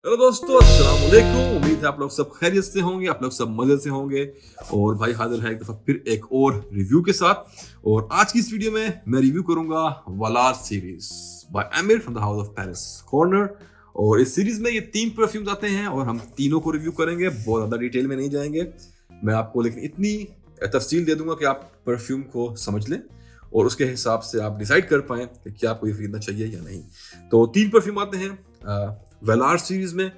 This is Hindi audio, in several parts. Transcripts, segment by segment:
हेलो दोस्तों, अस्सलाम वालेकुम। उम्मीद है आप लोग सब खैरियत से होंगे, आप लोग सब मजे से होंगे। और भाई हाजिर है एक दफा फिर एक और रिव्यू के साथ। और आज की इस वीडियो में मैं रिव्यू करूंगा Valar series by Emir from the house of Paris Corner. और इस सीरीज में ये 3 परफ्यूम्स आते हैं और हम तीनों को रिव्यू करेंगे। बहुत ज्यादा डिटेल में नहीं जाएंगे मैं आपको, लेकिन इतनी तफसील दे दूंगा कि आप परफ्यूम को समझ लें और उसके हिसाब से आप डिसाइड कर पाएं कि क्या आपको ये खरीदना चाहिए या नहीं। तो 3 परफ्यूम आते हैं वेलार सीरीज में।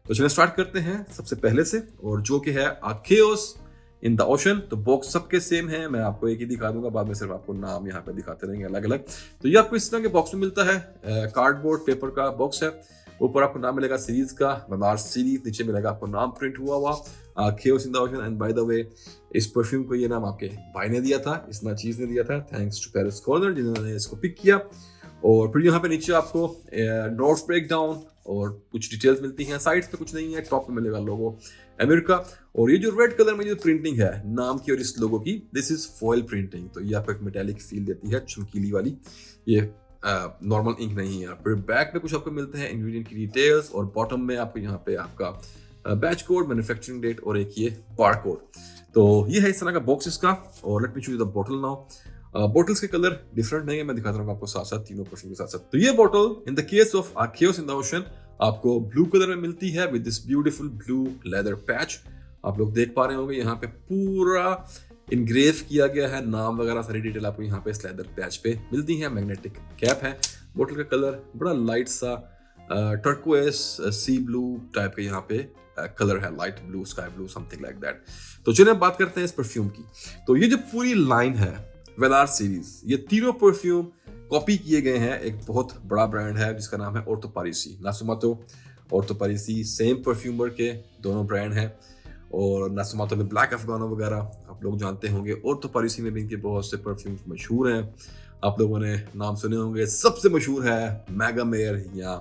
तो चलिए स्टार्ट करते हैं सबसे पहले से, और जो कि है आर्केओस इन द ओशन। तो बॉक्स सबके सेम है, मैं आपको एक ही दिखा दूंगा, बाद में सिर्फ आपको नाम यहाँ पे दिखाते रहेंगे अलग अलग। तो ये आपको इस तरह के बॉक्स में मिलता है, कार्डबोर्ड पेपर का बॉक्स है। ऊपर आपको नाम मिलेगा सीरीज का, वेलार सीरीज। नीचे मिलेगा आपको नाम प्रिंट हुआ हुआ, Archeos in the ocean. And by the way, इस परफ्यूम को ये नाम आपके भाई ने दिया था, इस चीज ने दिया था, थैंक्स टू पेरिस कॉर्नर जिन्होंने इसको पिक किया। और फिर यहाँ पे नीचे आपको नोट्स ब्रेक डाउन और कुछ डिटेल्स मिलती हैं। साइड्स पे कुछ नहीं है, टॉप पे मिलेगा लोगो आमिर का। और ये जो रेड कलर में जो प्रिंटिंग है नाम की और इस लोगो की, दिस इज फॉयल प्रिंटिंग। तो ये आपको एक मेटालिक फील देती है, चमकीली वाली। ये नॉर्मल इंक नहीं है। फिर बैक पे कुछ आपको मिलते हैं इंग्रेडिएंट की डिटेल्स, और बॉटम में आपको यहाँ पे आपका बैच कोड, मैन्युफैक्चरिंग डेट और एक ये बार कोड। तो ये है इस तरह का बॉक्स इसका। और late me show you the bottle now. Bottles के कलर डिफरेंट नहीं है, मैं दिखाता रहूंगा आपको साथ साथ तीनों परफ्यूम के साथ साथ। तो ये bottle in the case of Archeos in the ocean आपको ब्लू कलर में मिलती है with this beautiful blue leather patch. आप लोग देख पा रहे होंगे यहाँ पे पूरा इनग्रेव किया गया है, नाम वगैरह सारी डिटेल आपको यहाँ पे इस लेदर पैच पे मिलती है। मैग्नेटिक कैप है। बोतल का कलर बड़ा लाइट सा टर्कोएस सी ब्लू टाइप का यहाँ पे कलर है, light blue, sky blue, something like that. तो चलिए बात करते हैं इस परफ्यूम की। तो ये जो पूरी लाइन है वेलार सीरीज, ये तीनों परफ्यूम कॉपी किए गए हैं। एक बहुत बड़ा ब्रांड है जिसका नाम है ऑर्थो पारिसी। नासुमातो, ऑर्थो पारिसी सेम परफ्यूमर के दोनों ब्रांड हैं। और नासुमातो में ब्लैक अफगानो वगैरह आप लोग जानते होंगे। ऑर्थो पारिसी में भी इनके बहुत से परफ्यूम्स मशहूर हैं, आप लोगों ने नाम सुने होंगे। सबसे मशहूर है मैगामेर या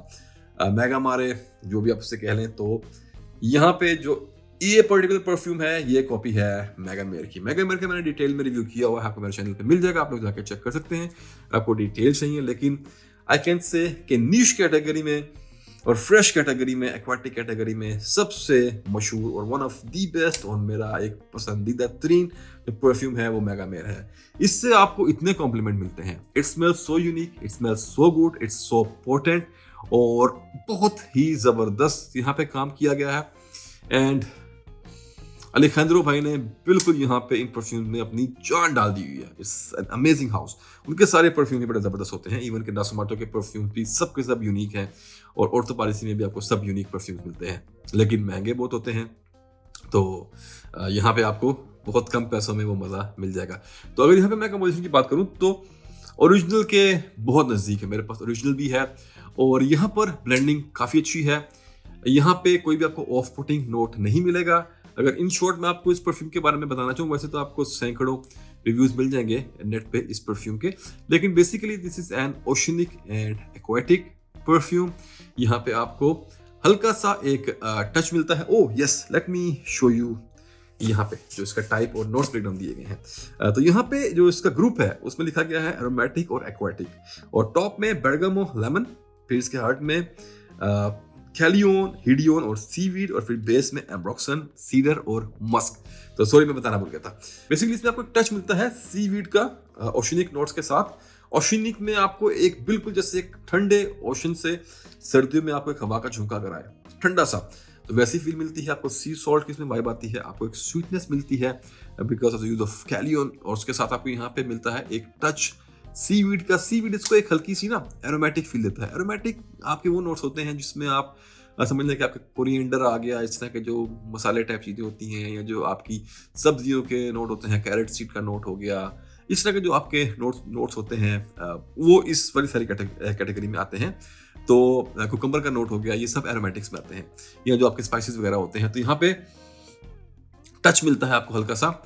मैगामारे, जो भी आप उससे कह लें। तो यहाँ पे जो ये पर्टिकुलर परफ्यूम है, ये कॉपी है मैगामेर की। मैगामेर का मैंने डिटेल में रिव्यू किया हुआ है, आपको मेरे चैनल पे मिल जाएगा, आप लोग जाकर चेक कर सकते हैं आपको डिटेल चाहिए। लेकिन आई कैन से कि नीश कैटेगरी में और फ्रेश कैटेगरी में, एक्वाटिक कैटेगरी में सबसे मशहूर और वन ऑफ द बेस्ट और मेरा एक पसंदीदा तरीन जो परफ्यूम है वो मैगामेर है। इससे आपको इतने कॉम्प्लीमेंट मिलते हैं। It smells so unique, it smells so good, it's so potent और बहुत ही जबरदस्त यहाँ पे काम किया गया है। एंड अलेखंद्रो भाई ने बिल्कुल यहाँ पे इन परफ्यूम में अपनी जान डाल दी हुई है। It's an amazing house. उनके सारे परफ्यूम भी बड़े जबरदस्त होते हैं। इवन के नासुमाटो के परफ्यूम भी सब के सब यूनिक हैं, और ऑर्थो पारिसी में भी आपको सब यूनिक परफ्यूम मिलते हैं, लेकिन महंगे बहुत होते हैं। तो यहाँ पे आपको बहुत कम पैसों में वो मजा मिल जाएगा। तो अगर यहाँ पे मैं कंपोजिशन की बात करूँ तो ओरिजिनल के बहुत नजदीक है, मेरे पास ओरिजिनल भी है। और यहाँ पर ब्लेंडिंग काफी अच्छी है। यहाँ पे कोई भी आपको ऑफ पुटिंग नोट नहीं मिलेगा। अगर इन शॉर्ट मैं आपको इस परफ्यूम के बारे में बताना चाहूँ, वैसे तो आपको सैकड़ों रिव्यूज मिल जाएंगे नेट पे इस परफ्यूम के, लेकिन basically this is an oceanic and aquatic perfume. यहाँ पे आपको हल्का सा एक टच मिलता है। Oh yes, late me show you यहाँ पे जो इसका टाइप और नोट्स ब्रेकडाउन दिए गए हैं। तो यहाँ पे जो इसका ग्रुप है उसमें लिखा गया है एरोमेटिक और एक्वाटिक, और टॉप में बेर्गामो लेमन, फिर इसके हार्ट में कैलियोन, हिडियोन और सीवीड, और फिर बेस में एम्ब्रोक्सन, सीडर और मस्क। तो सॉरी मैं बताना भूल गया था। बेसिकली इसमें आपको एक टच मिलता है सीवीड का ओशनिक नोट्स के साथ। ओशनिक में आपको एक बिल्कुल जैसे एक ठंडे ओशन से सर्दियों में आपको एक हवा का झोंका कराए, ठंडा सा, तो वैसी फील मिलती है आपको। सी सॉल्ट की इसमें वाइब आती है, आपको एक स्वीटनेस मिलती है because of the use of calone, और उसके साथ आपको यहाँ पे मिलता है एक टच सीवीड का। सीवीड इसको एक हल्की सी ना एरोमेटिक फील देता है। एरोमेटिक आपके वो नोट्स होते हैं जिसमें आप समझ लें कि आपका कोरिएंडर आ गया, इस तरह के जो मसाले टाइप चीज़ें होती हैं, या जो आपकी सब्जियों के नोट होते हैं, कैरेट सीड का नोट हो गया, इस तरह के जो आपके नोट्स होते हैं वो इस वाली सारी कैटेगरी में आते हैं। तो कुकम्बर का नोट हो गया, ये सब एरोमेटिक्स में आते हैं, या जो आपके स्पाइसेस वगैरह होते हैं। तो यहाँ पे टच मिलता है आपको हल्का सा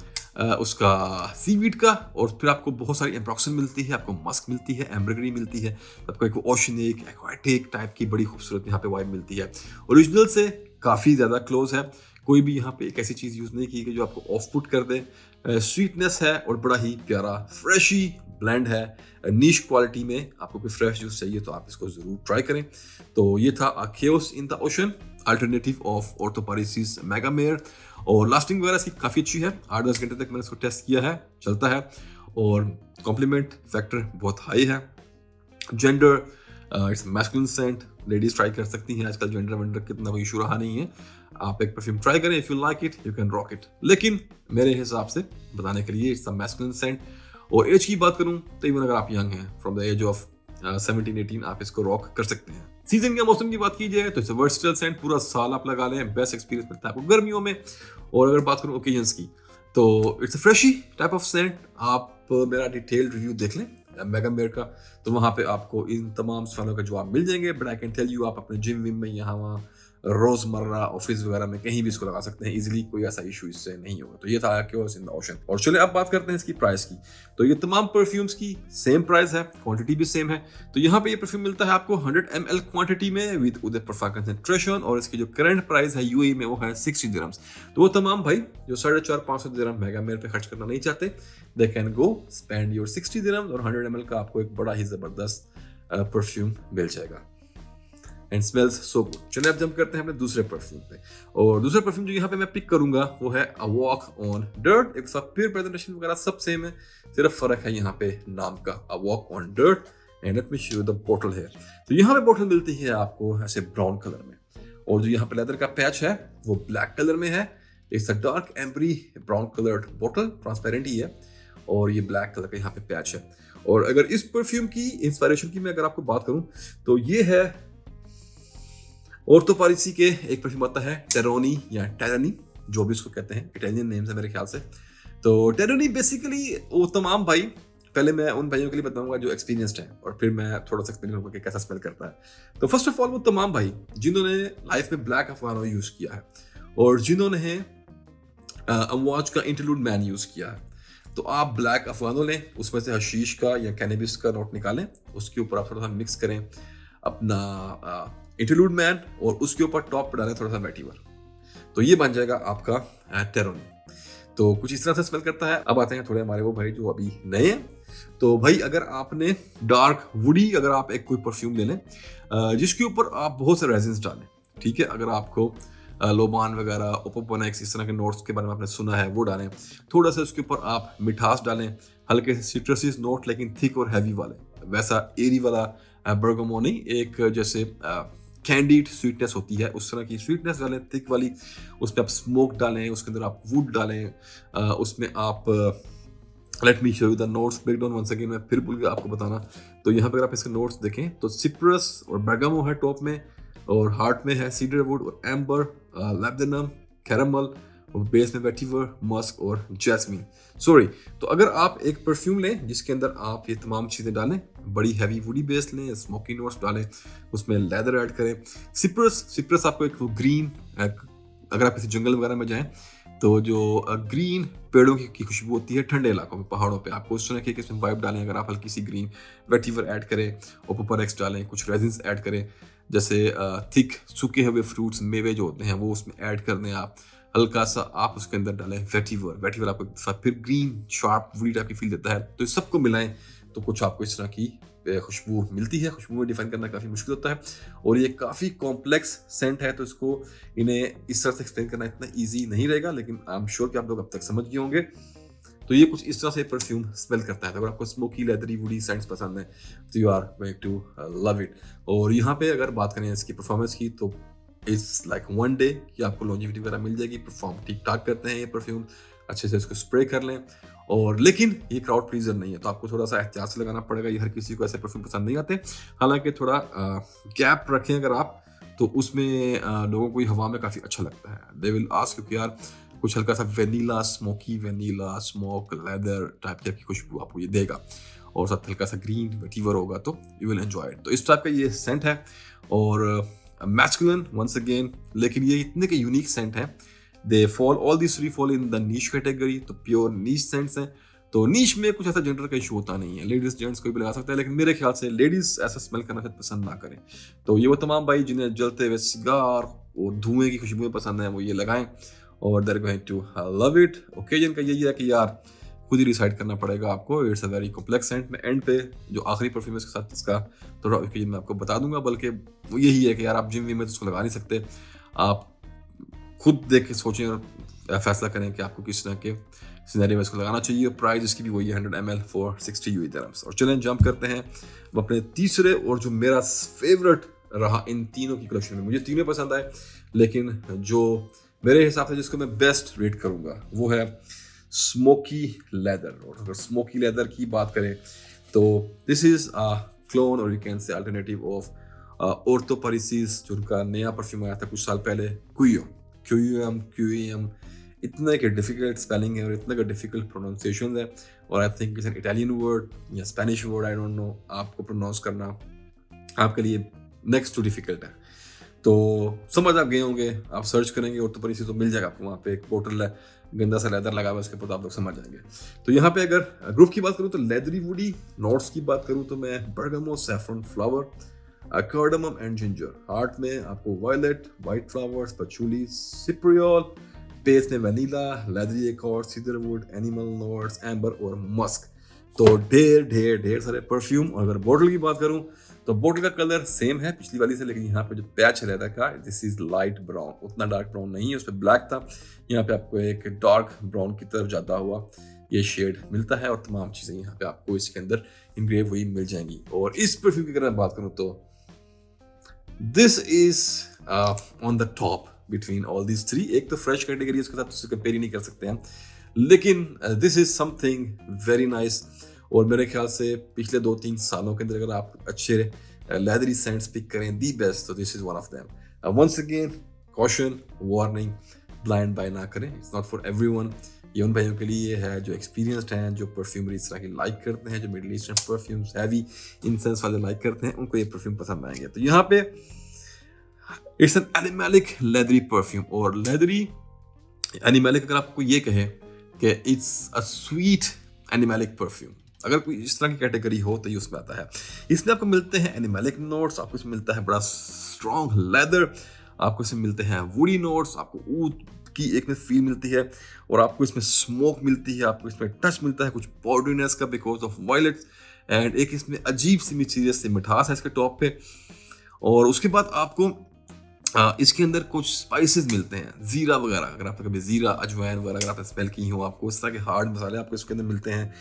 उसका सीवीड का, और फिर आपको बहुत सारी एम्ब्रोक्सन मिलती है, आपको मस्क मिलती है, एम्ब्रिगरी मिलती है, आपको एक ओशनिक एक्वाटिक टाइप की बड़ी खूबसूरत यहाँ पे वाइब मिलती है। ओरिजिनल से काफ़ी ज़्यादा क्लोज है। कोई भी यहाँ पे एक ऐसी चीज़ यूज़ नहीं की कि जो आपको ऑफ पुट कर दे। स्वीटनेस है और बड़ा ही प्यारा फ्रेशी ब्लेंड है। नीश क्वालिटी में आपको कोई फ्रेश जूस चाहिए तो आप इसको ज़रूर ट्राई करें। तो ये था Archeos in the ocean alternative of Orto Parisi Megamare. और लास्टिंग वगैरह इसकी काफ़ी अच्छी है, 8-10 घंटे तक मैंने इसको टेस्ट किया है, चलता है। और कॉम्प्लीमेंट फैक्टर बहुत हाई है। Gender it's masculine scent, ladies try कर सकती हैं, आजकल जेंडर वेंडर कितना कोई इशू रहा नहीं है। आप एक परफ्यूम ट्राई करें, if you like it you can rock it. लेकिन मेरे हिसाब से बताने के लिए इट्स अ मैस्कुलिन सेंट। और एज की बात करूं तो इवन अगर आप यंग हैं फ्रॉम द एज ऑफ 17-18 आप इसको रॉक कर सकते हैं। सीजन के मौसम की बात की जाए तो इट्स अ वर्सेटाइल सेंट, पूरा साल आप लगा लें, बेस्ट एक्सपीरियंस मिलता है आपको गर्मियों में। और अगर बात करूं ओकेजन्स की तो it's a freshie type of scent. आप मेरा डिटेल्ड रिव्यू देख लें मेगा मेयर का, तो वहाँ पे आपको इन तमाम सवालों का जवाब मिल जाएंगे। But I can tell you आप अपने जिम विम में, यहाँ वहाँ रोजमर्रा ऑफिस वगैरह में कहीं भी इसको लगा सकते हैं इजीली, कोई ऐसा इशू इससे नहीं होगा। तो ये था क्योर्स इन द ओशन। और चलिए अब बात करते हैं इसकी प्राइस की। तो ये तमाम परफ्यूम्स की सेम प्राइस है, क्वांटिटी भी सेम है। तो यहाँ पे ये परफ्यूम मिलता है आपको 100 ml क्वांटिटी में विद उदयपुर कंसेंट्रेशन। और इसकी जो करंट प्राइस है यूएई में वो है 60 दिरहम्स। तो वो तमाम भाई जो 450-500 दिरहम मेगा मेयर पे खर्च करना नहीं चाहते, they can go spend your 60 dirhams और 100 ml का आपको एक बड़ा ही जबरदस्त परफ्यूम मिल जाएगा। And smells so good. चलिए अब जंप करते हैं अपने दूसरे परफ्यूम पे। और दूसरा परफ्यूम जो यहाँ पे मैं पिक करूंगा वो है अ वॉक ऑन डर्ट। एक साथ फिर प्रेजेंटेशन वगैरह सब सेम है, सिर्फ फर्क है यहाँ पे नाम का, a walk on dirt. And let me show you the बोतल है। तो यहाँ पे बोतल मिलती है आपको ऐसे ब्राउन कलर में, और जो यहाँ पे लेदर का पैच है वो ब्लैक कलर में है। It's a dark ambery brown coloured बोतल, ट्रांसपेरेंट ही है, और ये ब्लैक कलर का यहाँ पे पैच है। और अगर इस परफ्यूम की इंस्पिरेशन की मैं अगर आपको बात करूं तो ये है ऑर्थो पारिसी के एक परफ्यूम आता है टेरोनी या टेरानी, जो भी इसको कहते हैं, इटालियन नेम्स है मेरे ख्याल से। तो टेरोनी बेसिकली वो तमाम भाई, पहले मैं उन भाइयों के लिए बताऊंगा जो एक्सपीरियंस्ड है, और फिर मैं थोड़ा सा एक्सप्लेन करूंगा कि कैसा स्मेल करता है। तो फर्स्ट ऑफ ऑल वो तमाम भाई जिन्होंने लाइफ में ब्लैक अफगानो यूज किया है, और जिन्होंने अमवाज का इंटरलूड मैन यूज किया है, तो आप ब्लैक अफगानो लें, उसमें से हशीश का या कैनबिस का नोट निकालें, उसके ऊपर आप थोड़ा सा मिक्स करें अपना इंटरलूड मैन, और उसके ऊपर टॉप पर डालें थोड़ा सा वेटिवर, तो ये बन जाएगा आपका टेरोनी। तो कुछ इस तरह से स्मेल करता है। अब आते हैं थोड़े हमारे वो भाई जो अभी नए हैं। तो भाई अगर आपने डार्क वुडी, अगर आप एक कोई परफ्यूम ले लें जिसके ऊपर आप बहुत से रेजिन्स डालें, ठीक है, अगर आपको लोबान वगैरह, ओपोपोनेक्स, इस तरह के नोट्स के बारे में आपने सुना है वो डालें, थोड़ा सा उसके ऊपर आप मिठास डालें, हल्के से सिट्रसिस नोट लेकिन थिक और हैवी वाले, वैसा एरी वाला बर्गमो नहीं, एक जैसे कैंडीड स्वीटनेस होती है उस तरह की स्वीटनेस डालें, थिक वाली। उसमें आप स्मोक डालें, उसके अंदर आप वुड डालें, उसमें आप let me show you the notes breakdown once again, मैं फिर भूल गया आपको बताना। तो यहाँ पर आप इसके नोट्स देखें तो सिट्रस और बर्गामो है टॉप में, और हार्ट में है सीडर वुड और एम्बर, लैवेंडर, कैरामल, और बेस में वेटिवर, मस्क और जैस्मिन। सॉरी, तो अगर आप एक परफ्यूम लें जिसके अंदर आप ये तमाम चीज़ें डालें, बड़ी हैवी वुडी बेस लें, स्मोकी नोट्स डालें, उसमें लेदर ऐड करें, सिप्रस आपको एक ग्रीन, अगर आप किसी जंगल वगैरह में जाएं तो जो ग्रीन पेड़ों की खुशबू होती है ठंडे इलाकों में, पहाड़ों पे, आपको उस तरह की किस्म वाइब डालें। अगर आप हल्की सी ग्रीन वेटिवर ऐड करें, ओपोपोरेक्स डालें, कुछ रेजिन्स ऐड करें, जैसे थिक सूखे हुए फ्रूट्स, मेवे जो होते हैं वो उसमें ऐड कर दें आप, हल्का सा आप उसके अंदर डालें वेटिवर आपको फिर ग्रीन शार्प वुडी टाइप की फील देता है। तो इस सबको मिलाएं तो कुछ आपको इस तरह की खुशबू मिलती है। खुशबू में डिफाइन करना काफ़ी मुश्किल होता है, और ये काफ़ी कॉम्प्लेक्स सेंट है, तो इसको इन्हें इस तरह से एक्सप्लेन करना इतना ईजी नहीं रहेगा, लेकिन आई एम श्योर कि आप लोग अब तक समझ गए होंगे। तो ये कुछ इस तरह से परफ्यूम स्मेल करता है। तो अगर आपको स्मोकी लेदरी वुडी सेंट्स पसंद है तो you are going to love it. और यहाँ पे अगर बात करें इसकी परफॉर्मेंस की तो इट्स लाइक वन डे कि आपको लॉन्जिविटी वगैरह मिल जाएगी। परफॉर्म ठीक ठाक करते हैं ये परफ्यूम, अच्छे से इसको स्प्रे कर लें। और लेकिन ये क्राउड प्लीजर नहीं है, तो आपको थोड़ा सा एहतियात से लगाना पड़ेगा। ये हर किसी को ऐसे परफ्यूम पसंद नहीं आते। हालांकि थोड़ा गैप रखें अगर आप, तो उसमें लोगों को ये हवा में काफ़ी अच्छा लगता है। दे विल आस्क कि यार कुछ हल्का सा vanilla, smoky vanilla, smoke leather type की खुशबू आपको ये देगा, और साथ हल्का सा ग्रीन वेटिवर होगा, तो यू विल एंजॉय इट। तो इस टाइप का ये सेंट है, और मैस्कुलिन वंस अगेन, लेकिन ये इतने के यूनिक सेंट है। They fall, all this three fall in the niche category, तो प्योर नीश सेंट्स हैं। तो नीश में कुछ ऐसा जेंडर का इशू होता नहीं है, लेडीज जेंट्स कोई भी लगा सकता है, लेकिन मेरे ख्याल से लेडीज ऐसा स्मेल करना शायद पसंद ना करें। तो ये वो तमाम भाई जिन्हें जलते हुए सिगार और धुएं की खुशबुएं पसंद है, वो ये लगाएं, और they are going to love it. Occasion का यही है कि यार खुद ही डिसाइड करना पड़ेगा आपको। It's a very complex scent. मैं एंड पे जो आखिरी परफ्यूम के साथ इसका थोड़ा ओकेजन मैं आपको बता दूंगा, बल्कि वो यही है कि यार आप जिम विम में तो इसको लगा नहीं सकते, आप खुद देख के सोचें और फैसला करें कि आपको किस तरह के सिनेरियो में इसको लगाना चाहिए। प्राइस इसकी भी वही है 100 ml फॉर 60 UAE dirhams। और चलें जंप करते हैं वो अपने तीसरे और जो मेरा फेवरेट रहा इन तीनों की कलेक्शन में। मुझे तीनों पसंद आए, लेकिन जो मेरे हिसाब से जिसको मैं बेस्ट रेट करूंगा वो है स्मोकी लेदर। और अगर स्मोकी लेदर की बात करें तो this is a clone or you can say alternative of Orto Parisi, जो उनका नया परफ्यूम आया था कुछ साल पहले, क्यूएम। इतना एक डिफिकल्ट स्पेलिंग है और इतना का डिफिकल्ट प्रोनाउंसिएशन है, और I think it's an Italian word या Spanish word, I don't know, आपको प्रोनाउंस करना आपके लिए नेक्स्ट टू डिफिकल्ट है। तो समझ आप गए होंगे, आप सर्च करेंगे और तो पर इसी तो मिल जाएगा आपको। वहाँ पे एक बोतल है, गंदा सा लेदर लगा हुआ है उसके ऊपर, तो आप लोग समझ जाएंगे। तो यहाँ पे अगर ग्रुप की बात करूँ तो लेदरी वुडी, नोट्स की बात करूँ तो मैं bergamot, saffron flower, cardamom and ginger. Heart में आपको violet, white flowers, patchouli, cypriol. Base में vanilla, leathery accord, cedarwood, animal notes, amber और मस्क। तो ढेर ढेर ढेर सारे परफ्यूम। और अगर बोतल की बात करूं तो बोतल का कलर सेम है पिछली वाली से, लेकिन यहाँ पे जो पैच रहता का दिस इज लाइट ब्राउन, उतना डार्क ब्राउन नहीं है, उस पर ब्लैक था। यहाँ पे आपको एक डार्क ब्राउन की तरफ जाता हुआ ये शेड मिलता है, और तमाम चीजें यहाँ पे आपको इसके अंदर इंग्रेव हुई मिल जाएंगी। और इस परफ्यूम की अगर मैं बात करूं तो this is on the top between all these three. एक तो फ्रेश कैटेगरी, उसके साथ उससे कंपेयर ही नहीं कर सकते हैं, लेकिन this is something very nice. और मेरे ख्याल से पिछले 2-3 सालों के अंदर अगर आप अच्छे लेदरी सेंट्स पिक करें दी बेस्ट, तो this is one of them. Once again caution, warning, blind buy ना करें, इट्स नॉट फॉर एवरीवन। ये उन भाइयों के लिए है जो एक्सपीरियंस्ड हैं, जो परफ्यूमरी इस तरह की लाइक करते हैं, जो middle eastern perfumes heavy incense वाले लाइक करते हैं, उनको ये परफ्यूम पसंद आएंगे। तो यहाँ पे इट्स एन एनिमैलिक लेदरी परफ्यूम। और लेदरी एनिमैलिक अगर आपको ये कहे कि इट्स अ स्वीट एनिमैलिक परफ्यूम, अगर कोई इस तरह की कैटेगरी हो तो ये उसमें आता है। इसमें आपको मिलते हैं एनिमैलिक नोट्स, आपको इसमें मिलता है बड़ा स्ट्रॉन्ग लेदर, आपको इसमें मिलते हैं वुडी नोट्स, आपको ऊद की एक में फील मिलती है, और आपको इसमें स्मोक मिलती है, आपको इसमें टच मिलता है कुछ पाउडरीनेस का बिकॉज ऑफ वायलेट, एंड एक इसमें अजीब सी मिस्टीरियस सी मिठास है इसके टॉप पे। और उसके बाद आपको इसके अंदर कुछ स्पाइसेस मिलते हैं, जीरा वगैरह, अगर आपने कभी जीरा, अजवाइन वगैरह अगर आपने स्मेल की हो, आपको इस तरह के हार्ड मसाले आपको इसके अंदर मिलते हैं।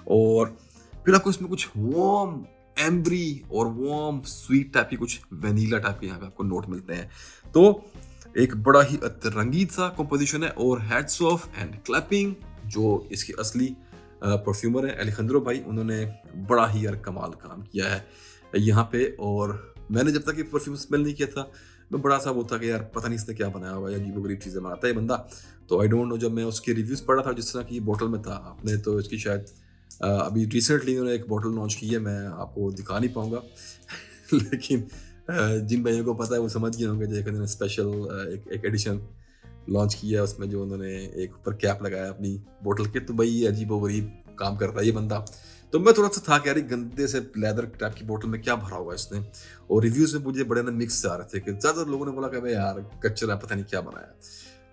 और फिर आपको इसमें कुछ वार्म एम्बरी और वार्म स्वीट टाइप की, कुछ वेनिला टाइप के यहाँ पे आपको नोट मिलते हैं। तो एक बड़ा ही रंगीन सा कंपोजिशन है। और हेड्स ऑफ एंड क्लैपिंग, जो इसके असली परफ्यूमर है अलेखंद्रो भाई, उन्होंने बड़ा ही यार कमाल काम किया है यहाँ पे। और मैंने जब तक ये परफ्यूम स्मेल नहीं किया था, मैं बड़ा सा वो था कि यार पता नहीं इसने क्या बनाया होगा, या अजीब गरीब चीज़ें बनाता है बंदा। तो आई डोंट नो, जब मैं उसके रिव्यूज़ पढ़ रहा था जिस तरह की बोतल में था, आपने तो इसकी शायद अभी रिसेंटली उन्होंने एक बोतल लॉन्च की है, मैं आपको दिखा नहीं पाऊंगा लेकिन जिन भाइयों को पता है वो समझ गए होंगे। जो उन्होंने स्पेशल एक एडिशन लॉन्च किया है, उसमें जो उन्होंने एक ऊपर कैप लगाया अपनी बोतल के, तो भाई ये अजीब गरीब काम करता है ये बंदा। तो मैं थोड़ा सा था कि यार गंदे से लेदर टाइप की बोतल में क्या भरा हुआ है इसने। और रिव्यूज में मुझे बड़े ना मिक्स आ रहे थे कि ज़्यादातर लोगों ने बोला कि भाई यार कचरा, पता नहीं क्या बनाया।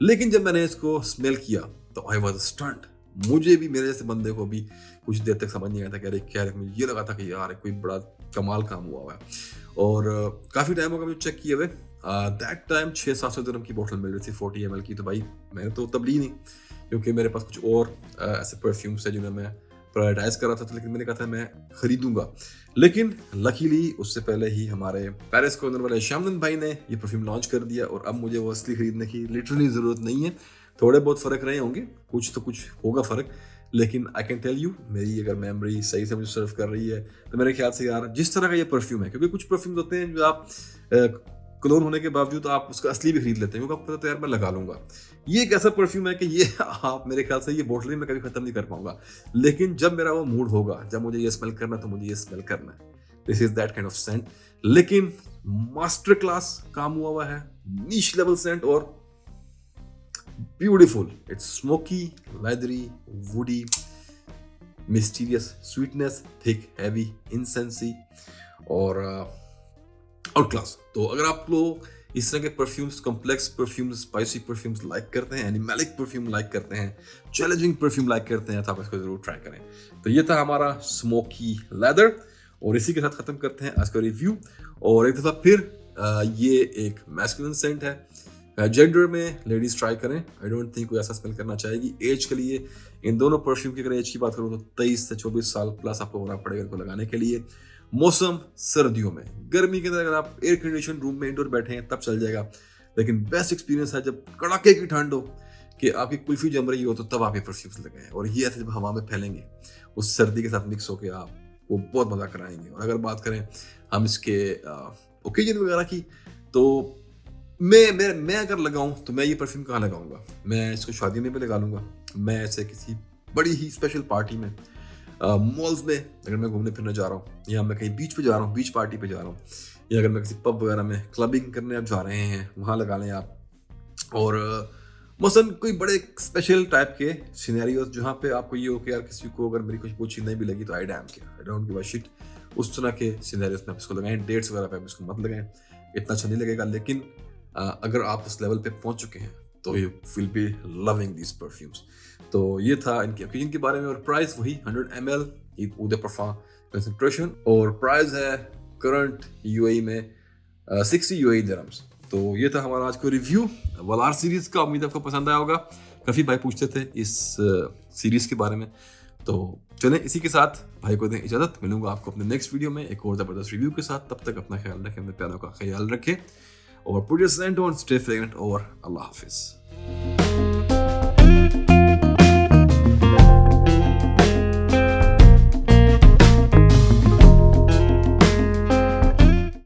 लेकिन जब मैंने इसको स्मेल किया तो आई वाज स्टंट। मुझे भी, मेरे जैसे बंदे को भी कुछ देर तक समझ नहीं आया था कि अरे क्या है, मुझे ये लगा था कि यार कोई बड़ा कमाल काम हुआ है। और काफ़ी टाइम होगा मुझे चेक किए हुए, दैट टाइम 600-700 दिरहम की बोतल मिल रही थी 40 ml की। तो भाई मैंने तो तब ली नहीं, क्योंकि मेरे पास कुछ और ऐसे परफ्यूम्स है जिन्हें मैं प्रायोरिटाइज कर रहा था, लेकिन मैंने कहा था मैं खरीदूंगा। लेकिन लकीली उससे पहले ही हमारे पेरिस कॉर्नर वाले श्यामनंद भाई ने ये परफ्यूम लॉन्च कर दिया, और अब मुझे वो असली खरीदने की लिटरली ज़रूरत नहीं है। थोड़े बहुत फ़र्क रहे होंगे, कुछ तो कुछ होगा फ़र्क, लेकिन आई कैन टेल यू, मेरी अगर मेमोरी सही से मुझे सर्व कर रही है तो मेरे ख्याल से यार जिस तरह का ये परफ्यूम है, क्योंकि कुछ परफ्यूम होते हैं जो आप क्लोन होने के बावजूद आप उसका असली भी खरीद लेते हैं, क्योंकि आपको पता है यार मैं लगा लूंगा। ये एक ऐसा परफ्यूम है कि ये आप मेरे ख्याल से ये बोतल ही मैं कभी खत्म नहीं कर पाऊंगा, लेकिन जब मेरा वो मूड होगा, जब मुझे ये स्मेल करना, तो मुझे ये स्मेल करना है। This is that kind of scent. लेकिन मास्टर क्लास काम हुआ है, नीश लेवल सेंट, और beautiful. It's smoky, leathery, woody, mysterious sweetness, thick heavy incensy, और आउट क्लास। तो अगर आप लोग इस तरह के perfumes, complex perfumes, spicy perfumes like करते हैं, एनिमैलिक परफ्यूम लाइक करते हैं, चैलेंजिंग परफ्यूम लाइक करते हैं, तो आप इसको जरूर ट्राई करें। तो ये था हमारा स्मोकी लेदर, और इसी के साथ खत्म करते हैं आज का रिव्यू। और एक दफ़ा फिर ये एक मैस्कुलिन सेंट है, जेंडर में लेडीज ट्राई करें, आई डोंट थिंक कोई ऐसा स्मेल करना चाहेगी। एज के लिए इन दोनों परफ्यूम की अगर एज की बात करूँ तो 23 से 24 साल प्लस आपको होना पड़ेगा इनको लगाने के लिए। मौसम सर्दियों में, गर्मी के अंदर अगर आप एयर कंडीशन रूम में इंडोर बैठे हैं तब चल जाएगा, लेकिन बेस्ट एक्सपीरियंस है जब कड़ाके की ठंड हो कि आपकी कुल्फी जम रही हो तो तब आप ये परफ्यूम्स लगाएं, और ये ऐसे जब हवा में फैलेंगे उस सर्दी के साथ मिक्स होकर आप वो बहुत मजा कराएंगे। और अगर बात करें हम इसके ओकेजन वगैरह की, तो मैं अगर लगाऊं तो मैं ये परफ्यूम कहाँ लगाऊंगा? मैं इसको शादी में भी लगा लूंगा, मैं ऐसे किसी बड़ी ही स्पेशल पार्टी में, मॉल्स में अगर मैं घूमने फिरने जा रहा हूँ, या मैं कहीं बीच पे जा रहा हूँ, बीच पार्टी पे जा रहा हूँ, या अगर मैं किसी पब वगैरह में क्लबिंग करने आप जा रहे हैं वहाँ लगा लें आप। और मसलन कोई बड़े स्पेशल टाइप के सिनेरियोस जहाँ पे आपको ये हो कि यार किसी को अगर मेरी कुछ पूछी नहीं भी लगी तो I don't give a shit, उस तरह के सिनेरियोस में आप इसको लगाएं। डेट्स वगैरह पे आप इसको मत लगाएं, इतना अच्छा नहीं लगेगा। लेकिन अगर आप उस लेवल पे पहुंच चुके हैं तो you will be loving this perfumes. तो ये था इनके ओकेजन के बारे में। और प्राइस वही 100 ml Eau de Parfum concentration, और प्राइस है करंट यूएई में 60 यूएई दिरहम्स। तो ये था हमारा आज का रिव्यू वलार सीरीज का। उम्मीद आपको पसंद आया होगा। काफ़ी भाई पूछते थे इस सीरीज के बारे में, तो चलें इसी के साथ भाई को दें इजाज़त। मिलूंगा आपको अपने नेक्स्ट वीडियो में एक और ज़बरदस्त रिव्यू के साथ। तब तक अपना ख्याल रखें, अपने प्यारों का ख्याल रखें, और put your Saint on, stay fragrant, और अल्लाह हाफिज़।